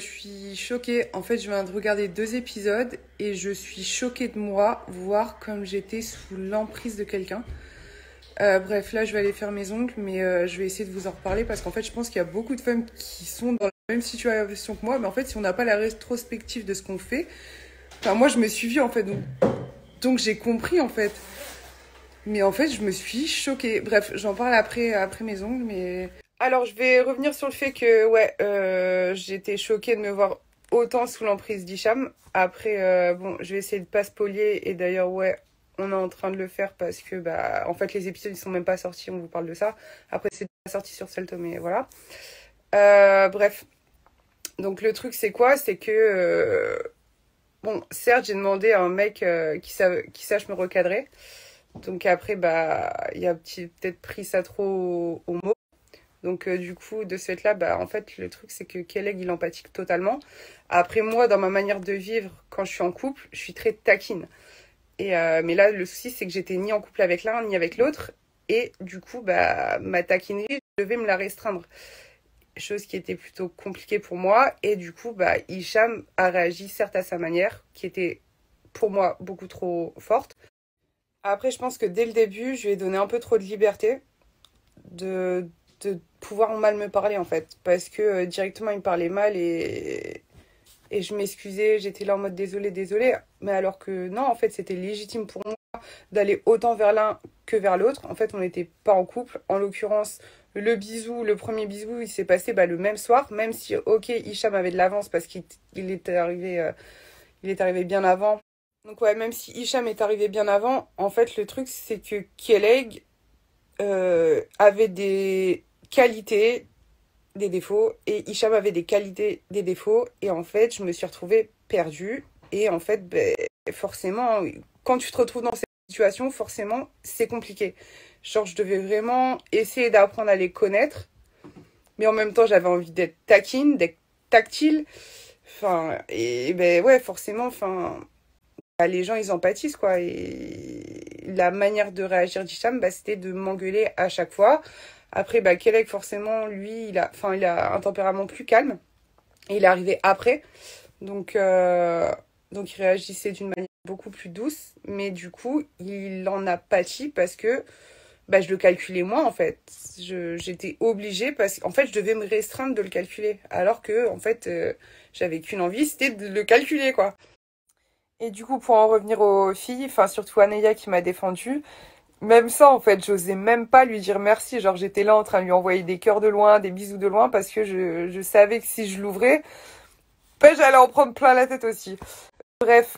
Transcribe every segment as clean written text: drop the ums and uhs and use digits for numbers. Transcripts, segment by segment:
je suis choquée. En fait, je viens de regarder 2 épisodes et je suis choquée de moi, voir comme j'étais sous l'emprise de quelqu'un. Bref, là, je vais aller faire mes ongles, mais je vais essayer de vous en reparler parce qu'en fait, je pense qu'il y a beaucoup de femmes qui sont dans la même situation que moi. Mais en fait, si on n'a pas la rétrospective de ce qu'on fait, enfin, moi, je me suis vue, en fait. Donc j'ai compris, en fait. Mais en fait, je me suis choquée. Bref, j'en parle après mes ongles, mais... Alors, je vais revenir sur le fait que, ouais, j'étais choquée de me voir autant sous l'emprise d'Hicham. Après, bon, je vais essayer de pas spolier. Et d'ailleurs, ouais, on est en train de le faire parce que, bah, en fait, les épisodes, ils sont même pas sortis. On vous parle de ça. Après, c'est déjà sorti sur Salto, mais voilà. Bref. Donc, le truc, c'est quoi? C'est que, bon, certes, j'ai demandé à un mec qui sache me recadrer. Donc après, bah, il a peut-être pris ça trop au mot. Donc du coup, de ce fait-là, bah, en fait, le truc, c'est que Keleg, il empathique totalement. Après, moi, dans ma manière de vivre, quand je suis en couple, je suis très taquine. Mais là, le souci, c'est que j'étais ni en couple avec l'un, ni avec l'autre. Et du coup, bah, ma taquinerie, je devais me la restreindre. Chose qui était plutôt compliquée pour moi. Et du coup, bah, Hicham a réagi, certes, à sa manière, qui était, pour moi, beaucoup trop forte. Après, je pense que dès le début, je lui ai donné un peu trop de liberté de pouvoir mal me parler, en fait. Parce que directement, il me parlait mal et je m'excusais. J'étais là en mode désolé, désolé. Mais alors que non, en fait, c'était légitime pour moi d'aller autant vers l'un que vers l'autre. En fait, on n'était pas en couple. En l'occurrence, le premier bisou, il s'est passé le même soir. Même si, ok, Hicham avait de l'avance parce qu'il était arrivé bien avant. Donc ouais, même si Hicham est arrivé bien avant, en fait, le truc, c'est que Keleg avait des qualités, des défauts, et Hicham avait des qualités, des défauts, et en fait, je me suis retrouvée perdue, et en fait, ben, forcément, quand tu te retrouves dans cette situation, forcément, c'est compliqué. Genre, je devais vraiment essayer d'apprendre à les connaître, mais en même temps, j'avais envie d'être taquine, d'être tactile, enfin, et ben ouais, forcément, enfin... Bah, les gens, ils en pâtissent, quoi. Et la manière de réagir d'Hicham, bah, c'était de m'engueuler à chaque fois. Après, bah, Kelek, forcément, lui, il a un tempérament plus calme. Et il est arrivé après. Donc, donc il réagissait d'une manière beaucoup plus douce. Mais du coup, il en a pâti parce que bah, je le calculais moins, en fait. J'étais obligée parce qu'en fait, je devais me restreindre de le calculer. Alors que, en fait, j'avais qu'une envie, c'était de le calculer, quoi. Et du coup, pour en revenir aux filles, enfin surtout Aneya qui m'a défendue, même ça en fait, j'osais même pas lui dire merci. Genre j'étais là en train de lui envoyer des cœurs de loin, des bisous de loin, parce que je savais que si je l'ouvrais, ben, j'allais en prendre plein la tête aussi. Bref,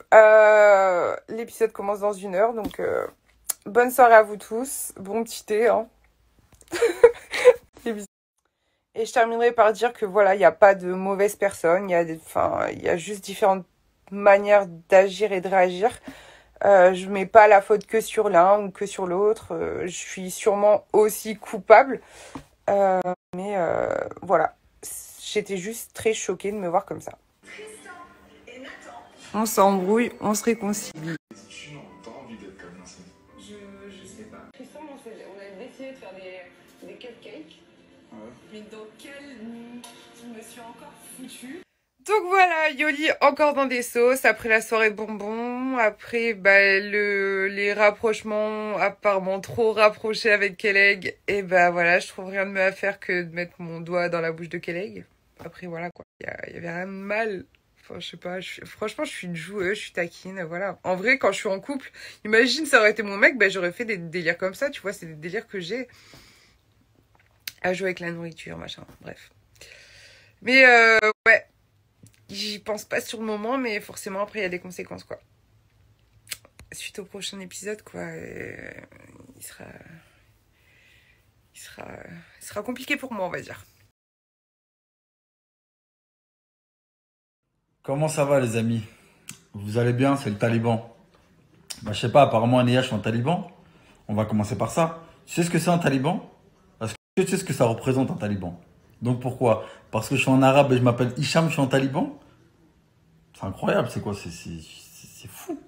l'épisode commence dans 1 heure, donc bonne soirée à vous tous, bon petit thé, hein. Et je terminerai par dire que voilà, il n'y a pas de mauvaise personne, il y a juste différentes manières d'agir et de réagir. Je mets pas la faute que sur l'un ou que sur l'autre. Je suis sûrement aussi coupable. Mais voilà. J'étais juste très choquée de me voir comme ça. On s'embrouille, on se réconcilie. T'as envie d'être comme ça? Je sais pas. Tristan, on a décidé de faire des cupcakes. Ouais. Mais dans quel... Je me suis encore foutue. Donc voilà, Yoli encore dans des sauces, après la soirée bonbons, après bah, les rapprochements apparemment trop rapprochés avec Keleg, et bah voilà, je trouve rien de mieux à faire que de mettre mon doigt dans la bouche de Keleg. Après voilà quoi, y avait rien de mal, enfin je sais pas, franchement je suis une joueuse, je suis taquine, voilà. En vrai quand je suis en couple, imagine ça aurait été mon mec, bah j'aurais fait des délires comme ça, tu vois, c'est des délires que j'ai à jouer avec la nourriture, machin, bref. Mais ouais. J'y pense pas sur le moment, mais forcément, après, il y a des conséquences, quoi. Suite au prochain épisode, quoi, il sera compliqué pour moi, on va dire. Comment ça va les amis? Vous allez bien? C'est le Taliban. Bah, je sais pas, apparemment Anéa, je suis un Taliban. On va commencer par ça. Tu sais ce que c'est un Taliban? Parce que tu sais ce que ça représente un Taliban. Donc pourquoi? Parce que je suis en arabe et je m'appelle Hicham, je suis un Taliban? C'est incroyable, c'est quoi? C'est fou.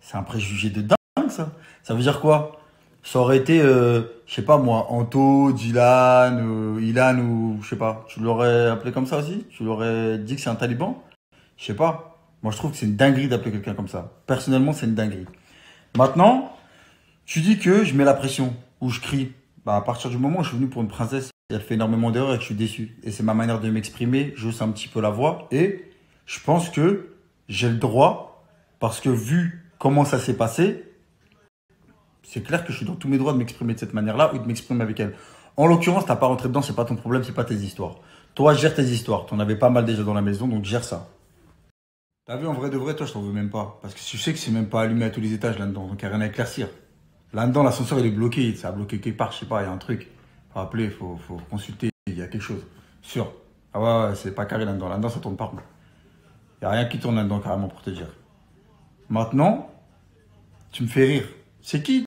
C'est un préjugé de dingue ça. Ça veut dire quoi? Ça aurait été, je sais pas moi, Anto, Dylan, Ilan ou je sais pas. Tu l'aurais appelé comme ça aussi? Tu l'aurais dit que c'est un taliban? Je sais pas. Moi, je trouve que c'est une dinguerie d'appeler quelqu'un comme ça. Personnellement, c'est une dinguerie. Maintenant, tu dis que je mets la pression ou je crie. Bah, à partir du moment où je suis venu pour une princesse, elle fait énormément d'erreurs et que je suis déçu. Et c'est ma manière de m'exprimer. Je hausse un petit peu la voix. Et je pense que j'ai le droit, parce que vu comment ça s'est passé, c'est clair que je suis dans tous mes droits de m'exprimer de cette manière-là ou de m'exprimer avec elle. En l'occurrence, t'as pas rentré dedans, c'est pas ton problème, c'est pas tes histoires. Toi, gère tes histoires. T'en avais pas mal déjà dans la maison, donc gère ça. T'as vu, en vrai de vrai, toi, je t'en veux même pas. Parce que tu sais que c'est même pas allumé à tous les étages là-dedans, donc y a rien à éclaircir. Là-dedans, l'ascenseur, il est bloqué. Ça a bloqué quelque part, je sais pas, il y a un truc. Faut appeler, faut consulter, il y a quelque chose. Sûr. Ah ouais, ouais, c'est pas carré là-dedans. Là-dedans, ça tourne pas rond. Y a rien qui tourne là-dedans, carrément, pour te dire. Maintenant, tu me fais rire. C'est qui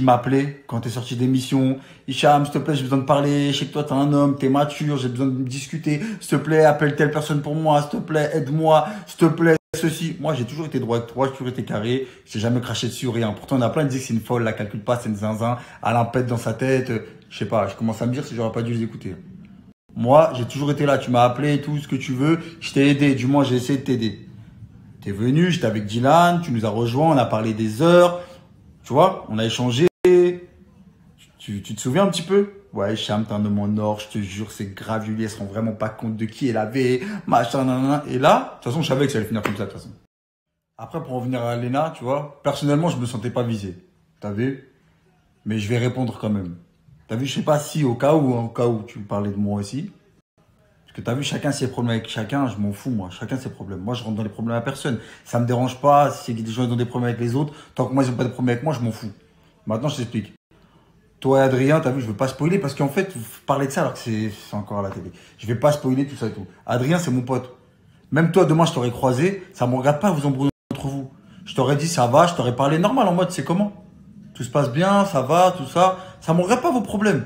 m'appelait quand t'es sorti d'émission? Hicham, s'il te plaît, j'ai besoin de parler. Je sais que toi, t'es un homme, t'es mature, j'ai besoin de discuter. S'il te plaît, appelle telle personne pour moi. S'il te plaît, aide-moi. S'il te plaît, ceci. Moi, j'ai toujours été droit avec toi, j'ai toujours été carré. J'ai jamais craché dessus, rien. Pourtant, on a plein de disent que c'est une folle, la calcule pas, c'est une zinzin. Elle a un pète dans sa tête. Je sais pas, je commence à me dire si j'aurais pas dû les écouter. Moi, j'ai toujours été là. Tu m'as appelé et tout, ce que tu veux. Je t'ai aidé. Du moins, j'ai essayé de t'aider. T'es venu, j'étais avec Dylan, tu nous as rejoints, on a parlé des heures. Tu vois, on a échangé. Tu te souviens un petit peu? Ouais, Cham, t'es un homme en or, je te jure, c'est grave, Julie, elle se rend vraiment pas compte de qui elle avait, machin, nanana. Et là, de toute façon, je savais que ça allait finir comme ça, de toute façon. Après, pour revenir à Léna, tu vois, personnellement, je me sentais pas visé. T'as vu? Mais je vais répondre quand même. T'as vu, je sais pas si en cas où tu parlais de moi aussi. Parce que t'as vu, chacun ses problèmes avec chacun, je m'en fous, moi. Chacun ses problèmes. Moi, je rentre dans les problèmes à personne. Ça me dérange pas si des gens ont des problèmes avec les autres. Tant que moi, ils ont pas de problème avec moi, je m'en fous. Maintenant, je t'explique. Toi et Adrien, t'as vu, je veux pas spoiler parce qu'en fait, vous parlez de ça alors que c'est encore à la télé. Je vais pas spoiler tout ça et tout. Adrien, c'est mon pote. Même toi, demain, je t'aurais croisé, ça me regarde pas vous embrouiller entre vous. Je t'aurais dit ça va, je t'aurais parlé normal en mode c'est comment? Tout se passe bien, ça va, tout ça. Ça me regarde pas vos problèmes.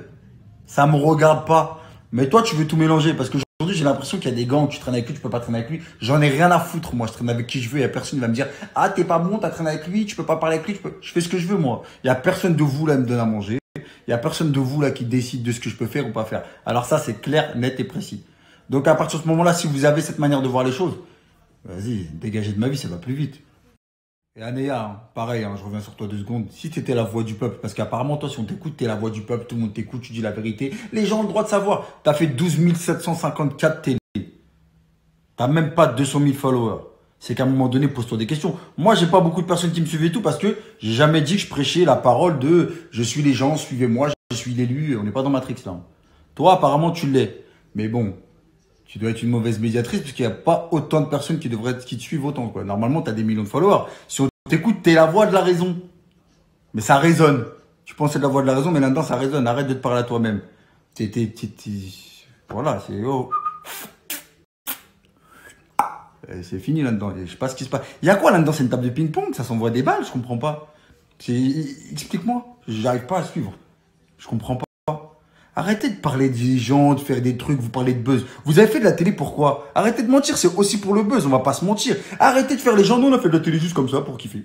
Ça me regarde pas. Mais toi, tu veux tout mélanger parce que aujourd'hui, j'ai l'impression qu'il y a des gars où tu traînes avec lui, tu peux pas traîner avec lui. J'en ai rien à foutre, moi. Je traîne avec qui je veux. Il y a personne qui va me dire, ah, t'es pas bon, t'as traîné avec lui, tu peux pas parler avec lui, je fais ce que je veux, moi. Il y a personne de vous là qui me donne à manger. Il y a personne de vous là qui décide de ce que je peux faire ou pas faire. Alors ça, c'est clair, net et précis. Donc à partir de ce moment-là, si vous avez cette manière de voir les choses, vas-y, dégagez de ma vie, ça va plus vite. Et Anéa, hein, pareil, hein, je reviens sur toi 2 secondes. Si tu étais la voix du peuple, parce qu'apparemment, toi, si on t'écoute, tu es la voix du peuple, tout le monde t'écoute, tu dis la vérité. Les gens ont le droit de savoir. Tu as fait 12 754 télé. Tu n'as même pas 200 000 followers. C'est qu'à un moment donné, pose-toi des questions. Moi, j'ai pas beaucoup de personnes qui me suivaient et tout parce que j'ai jamais dit que je prêchais la parole de je suis les gens, suivez-moi, je suis l'élu. On n'est pas dans Matrix là. Toi, apparemment, tu l'es. Mais bon, tu dois être une mauvaise médiatrice parce qu'il n'y a pas autant de personnes qui te suivent autant, quoi. Normalement, tu as des millions de followers. Si on t'écoute, tu es la voix de la raison. Mais ça résonne. Tu penses être la voix de la raison, mais là-dedans, ça résonne. Arrête de te parler à toi-même. Voilà, c'est... Oh. C'est fini là-dedans. Je sais pas ce qui se passe. Il y a quoi là-dedans? C'est une table de ping-pong? Ça s'envoie des balles? Je comprends pas. Explique-moi. J'arrive pas à suivre. Je comprends pas. Arrêtez de parler des gens, de faire des trucs, vous parlez de buzz. Vous avez fait de la télé pourquoi? Arrêtez de mentir, c'est aussi pour le buzz, on va pas se mentir. Arrêtez de faire les gens, nous on a fait de la télé juste comme ça pour kiffer.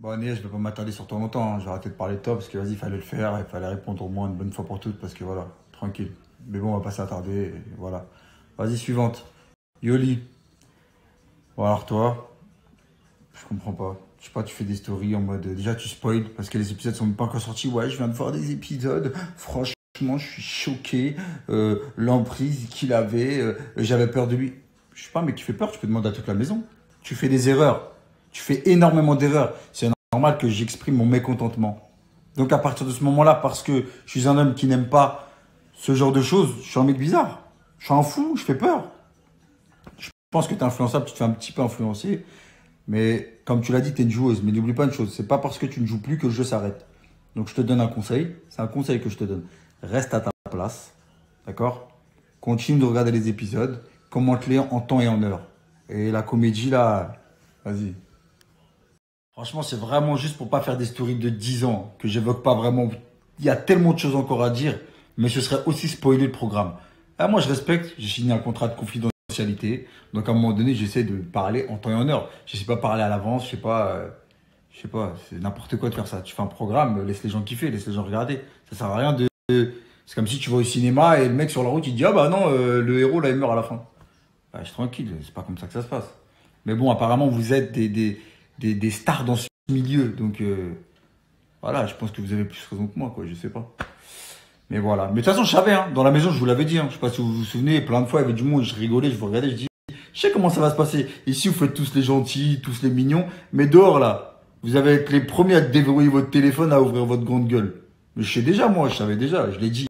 Bon, Néa, je vais pas m'attarder sur toi longtemps, hein. Je vais arrêter de parler de toi parce que vas-y, il fallait le faire, il fallait répondre au moins une bonne fois pour toutes parce que voilà, tranquille. Mais bon, on va pas s'attarder, et voilà. Vas-y, suivante. Yoli. Bon, alors toi, je comprends pas. Je sais pas, tu fais des stories en mode. Déjà, tu spoil parce que les épisodes sont même pas encore sortis. Ouais, je viens de voir des épisodes. Franchement, je suis choqué. L'emprise qu'il avait, j'avais peur de lui. Je sais pas, mais qui fait peur, tu peux demander à toute la maison. Tu fais des erreurs. Tu fais énormément d'erreurs. C'est normal que j'exprime mon mécontentement. Donc, à partir de ce moment-là, parce que je suis un homme qui n'aime pas ce genre de choses, je suis un mec bizarre. Je suis un fou, je fais peur. Je pense que tu es influençable, tu te fais un petit peu influencer. Mais comme tu l'as dit, tu es une joueuse. Mais n'oublie pas une chose, c'est pas parce que tu ne joues plus que le jeu s'arrête. Donc je te donne un conseil, c'est un conseil que je te donne. Reste à ta place, d'accord? Continue de regarder les épisodes, commente-les en temps et en heure. Et la comédie là, vas-y. Franchement, c'est vraiment juste pour pas faire des stories de 10 ans que j'évoque pas vraiment. Il y a tellement de choses encore à dire, mais ce serait aussi spoiler le programme. Ah, moi, je respecte, j'ai signé un contrat de confidentialité. Donc, à un moment donné, j'essaie de parler en temps et en heure. Je sais pas parler à l'avance, je sais pas. Je sais pas, c'est n'importe quoi de faire ça. Tu fais un programme, laisse les gens kiffer, laisse les gens regarder. Ça sert à rien de. C'est comme si tu vas au cinéma et le mec sur la route il te dit ah bah non, le héros là il meurt à la fin. Bah, je suis tranquille, c'est pas comme ça que ça se passe. Mais bon, apparemment vous êtes des stars dans ce milieu, donc voilà, je pense que vous avez plus raison que moi, quoi, je sais pas. Mais voilà. Mais de toute façon, je savais, hein, dans la maison, je vous l'avais dit, hein, je sais pas si vous vous souvenez, plein de fois, il y avait du monde, je rigolais, je vous regardais, je dis, je sais comment ça va se passer. Ici, vous faites tous les gentils, tous les mignons, mais dehors, là, vous allez être les premiers à déverrouiller votre téléphone, à ouvrir votre grande gueule. Mais je sais déjà, moi, je savais déjà, je l'ai dit.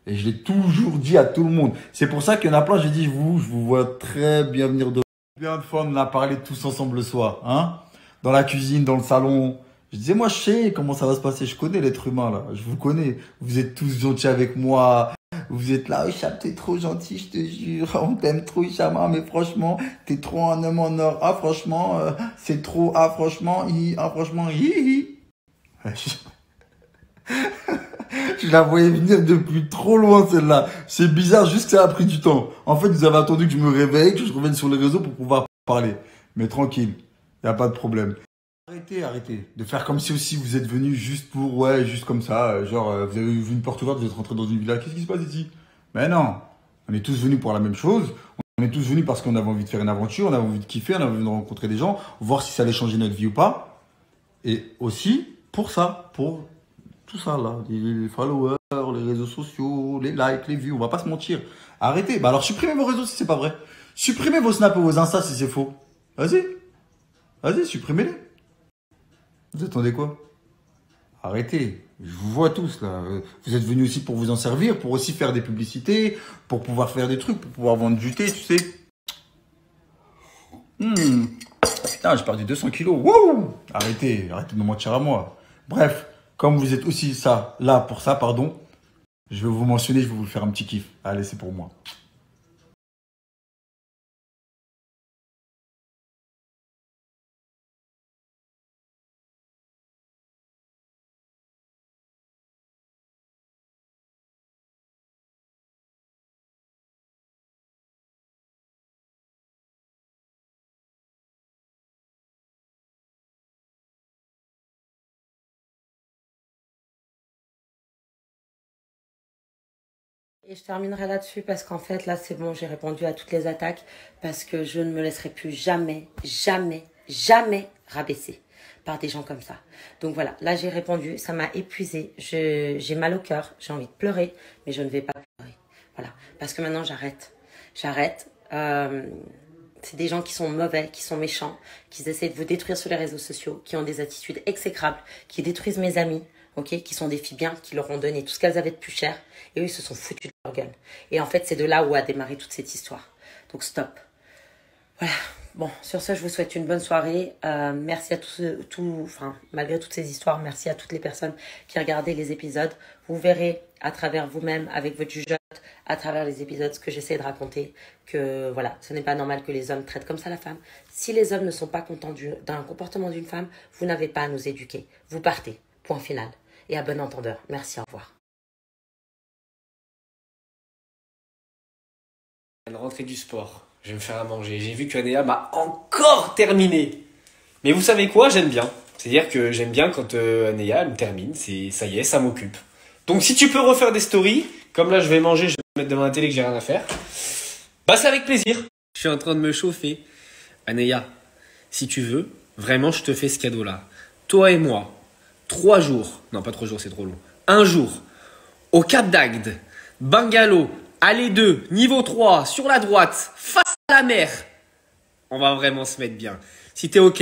Et je l'ai toujours dit à tout le monde. C'est pour ça qu'il y en a plein, j'ai dit, je vous vois très bien venir de... Combien de fois on en a parlé tous ensemble le soir, hein? Dans la cuisine, dans le salon. Je disais, moi, je sais comment ça va se passer. Je connais l'être humain, là. Je vous connais. Vous êtes tous gentils avec moi. Vous êtes là, Hicham, t'es trop gentil, je te jure. On t'aime trop, Hicham. Ah, mais franchement, t'es trop un homme en or. Ah, franchement, c'est trop. Ah, franchement, hi. Je la voyais venir depuis trop loin, celle-là. C'est bizarre, juste que ça a pris du temps. En fait, vous avez attendu que je me réveille, que je revienne sur les réseaux pour pouvoir parler. Mais tranquille, y a pas de problème. Arrêtez de faire comme si aussi vous êtes venu juste pour, ouais, juste comme ça, genre, vous avez vu une porte ouverte, vous êtes rentré dans une villa, qu'est-ce qui se passe ici? Mais non, on est tous venus pour la même chose, on est tous venus parce qu'on avait envie de faire une aventure, on avait envie de kiffer, on avait envie de rencontrer des gens, voir si ça allait changer notre vie ou pas, et aussi pour ça, pour tout ça là, les followers, les réseaux sociaux, les likes, les vues, on va pas se mentir. Arrêtez, bah alors supprimez vos réseaux si c'est pas vrai, supprimez vos snaps et vos instas si c'est faux, vas-y, supprimez-les. Vous attendez quoi? Arrêtez. Je vous vois tous là. Vous êtes venus aussi pour vous en servir, pour aussi faire des publicités, pour pouvoir faire des trucs, pour pouvoir vendre du thé, tu sais. Putain, j'ai perdu 200 kilos. Wouh! Arrêtez de me mentir à moi. Bref, comme vous êtes aussi là pour ça, pardon, je vais vous mentionner, je vais vous faire un petit kiff. Allez, c'est pour moi. Et je terminerai là-dessus parce qu'en fait, là, c'est bon, j'ai répondu à toutes les attaques parce que je ne me laisserai plus jamais rabaisser par des gens comme ça. Donc voilà, là, j'ai répondu, ça m'a épuisée, j'ai mal au cœur, j'ai envie de pleurer, mais je ne vais pas pleurer. Voilà, parce que maintenant, j'arrête. C'est des gens qui sont mauvais, qui sont méchants, qui essaient de vous détruire sur les réseaux sociaux, qui ont des attitudes exécrables, qui détruisent mes amis, ok, qui sont des filles bien, qui leur ont donné tout ce qu'elles avaient de plus cher, et eux, ils se sont foutus de leur gueule. Et en fait, c'est de là où a démarré toute cette histoire. Donc, stop. Voilà. Bon, sur ce, je vous souhaite une bonne soirée. Merci à malgré toutes ces histoires, merci à toutes les personnes qui regardaient les épisodes. Vous verrez à travers vous-même, avec votre jugeote, à travers les épisodes, ce que j'essaie de raconter, que voilà, ce n'est pas normal que les hommes traitent comme ça la femme. Si les hommes ne sont pas contents d'un comportement d'une femme, vous n'avez pas à nous éduquer. Vous partez. Point final. Et à bon entendeur. Merci, au revoir. Une rentrée du sport. Je vais me faire à manger. J'ai vu que Anéa m'a encore terminé. Mais vous savez quoi? J'aime bien. C'est-à-dire que j'aime bien quand Anéa me termine. Ça y est, ça m'occupe. Donc si tu peux refaire des stories, comme là je vais manger, je vais me mettre devant la télé que j'ai rien à faire, bah c'est avec plaisir. Je suis en train de me chauffer. Anéa, si tu veux, vraiment je te fais ce cadeau-là. Toi et moi, 3 jours, non pas 3 jours c'est trop long, 1 jour, au Cap d'Agde, bungalow, allée 2, niveau 3, sur la droite, face à la mer. On va vraiment se mettre bien. Si t'es ok,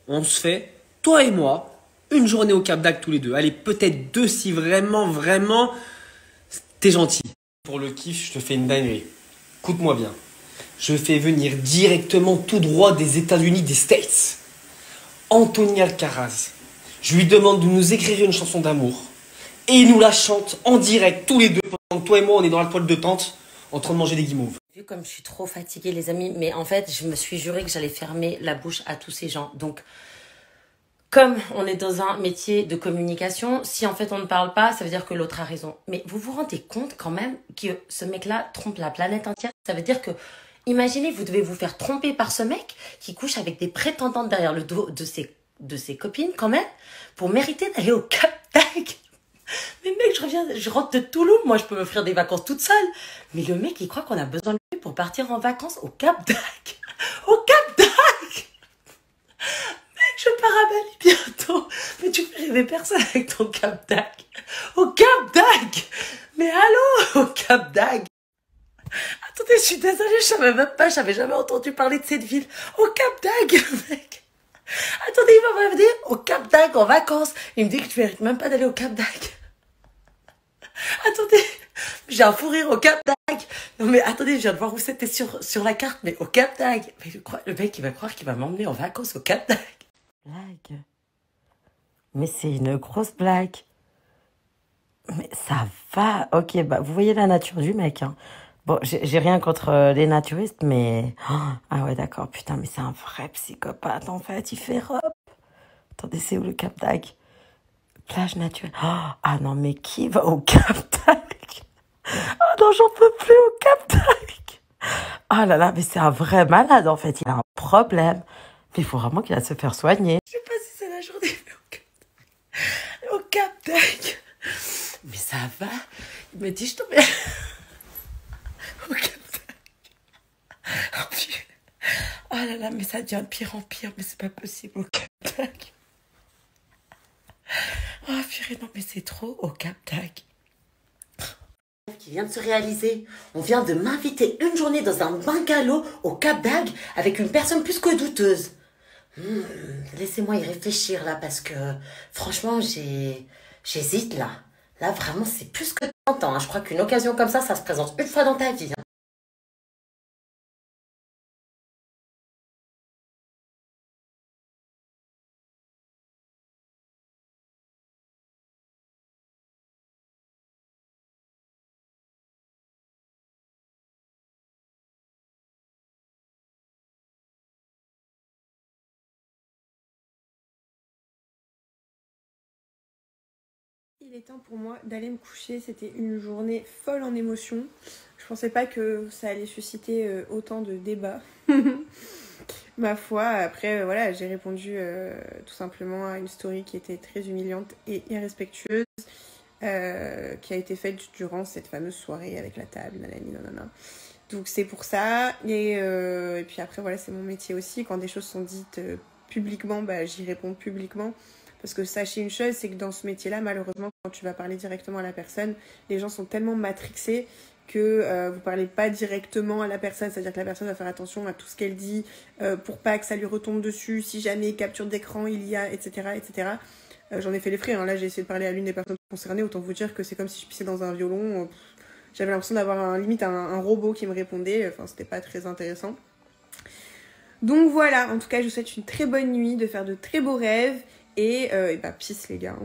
on se fait, toi et moi, une journée au Cap d'Agde tous les deux. Allez, peut-être 2 si vraiment, t'es gentil. Pour le kiff, je te fais une dinguerie. Écoute-moi bien. Je fais venir directement tout droit des États-Unis, des States, Anthony Alcaraz. Je lui demande de nous écrire une chanson d'amour. Et il nous la chante en direct, tous les deux, pendant que toi et moi, on est dans la toile de tente, en train de manger des guimauves. Vu comme je suis trop fatiguée, les amis, mais en fait, je me suis juré que j'allais fermer la bouche à tous ces gens. Donc, comme on est dans un métier de communication, si en fait on ne parle pas, ça veut dire que l'autre a raison. Mais vous vous rendez compte quand même que ce mec-là trompe la planète entière? Ça veut dire que, imaginez, vous devez vous faire tromper par ce mec qui couche avec des prétendantes derrière le dos de ses de ses copines quand même pour mériter d'aller au Cap d'Agde. Mais mec, je rentre de Toulouse, moi je peux m'offrir des vacances toute seule. Mais le mec, il croit qu'on a besoin de lui pour partir en vacances au Cap d'Agde. Au Cap d'Agde. Mec, je pars à Bali bientôt. Mais tu fais rêver personne avec ton Cap d'Agde. Au Cap d'Agde. Mais allô, au Cap d'Agde. Attendez, je suis désolée, je savais même pas, j'avais jamais entendu parler de cette ville. Au Cap d'Agde, mec. Attendez, il va me dire au Cap d'Agde en vacances. Il me dit que tu mérites même pas d'aller au Cap d'Agde. Attendez, j'ai un fou rire au Cap d'Agde. Non mais attendez, je viens de voir où c'était sur la carte, mais au Cap d'Agde. Mais le mec, il va croire qu'il va m'emmener en vacances au Cap d'Agde. Blague. Mais c'est une grosse blague. Mais ça va. Ok, bah vous voyez la nature du mec, hein. Bon, j'ai rien contre les naturistes, mais... Oh, ah ouais, d'accord, putain, mais c'est un vrai psychopathe, en fait. Il fait robe. Attendez, c'est où le Cap d'Agde? Plage naturelle. Oh, ah non, mais qui va au Cap d'Agde? Ah non, j'en peux plus au Cap d'Agde. Ah là là, mais c'est un vrai malade, en fait. Il a un problème. Mais il faut vraiment qu'il aille se faire soigner. Je sais pas si c'est la journée, mais au Cap d'Agde. Mais ça va. Il me dit, je t'emmène... au Cap d'Agde. Oh, putain. Oh là là, mais ça devient de pire en pire. Mais c'est pas possible au Cap d'Agde. Oh purée, non mais c'est trop au Cap d'Agde. Qui vient de se réaliser. On vient de m'inviter une journée dans un bungalow au Cap d'Agde avec une personne plus que douteuse. Laissez-moi y réfléchir là parce que franchement j'hésite là. Là vraiment c'est plus que tentant, hein. Je crois qu'une occasion comme ça se présente une fois dans ta vie, hein. Il est temps pour moi d'aller me coucher, c'était une journée folle en émotions. Je pensais pas que ça allait susciter autant de débats. Ma foi, après voilà, j'ai répondu tout simplement à une story qui était très humiliante et irrespectueuse, qui a été faite durant cette fameuse soirée avec la table, nanani, nanana. Donc c'est pour ça, et puis après voilà, c'est mon métier aussi, quand des choses sont dites publiquement, bah, j'y réponds publiquement. Parce que sachez une chose, c'est que dans ce métier-là, malheureusement, quand tu vas parler directement à la personne, les gens sont tellement matrixés que vous parlez pas directement à la personne. C'est-à-dire que la personne va faire attention à tout ce qu'elle dit pour pas que ça lui retombe dessus, si jamais capture d'écran il y a, etc. etc. J'en ai fait les frais, hein. Là j'ai essayé de parler à l'une des personnes concernées, autant vous dire que c'est comme si je pissais dans un violon. J'avais l'impression d'avoir limite un robot qui me répondait, enfin c'était pas très intéressant. Donc voilà, en tout cas je vous souhaite une très bonne nuit, de faire de très beaux rêves. Et bah, peace les gars.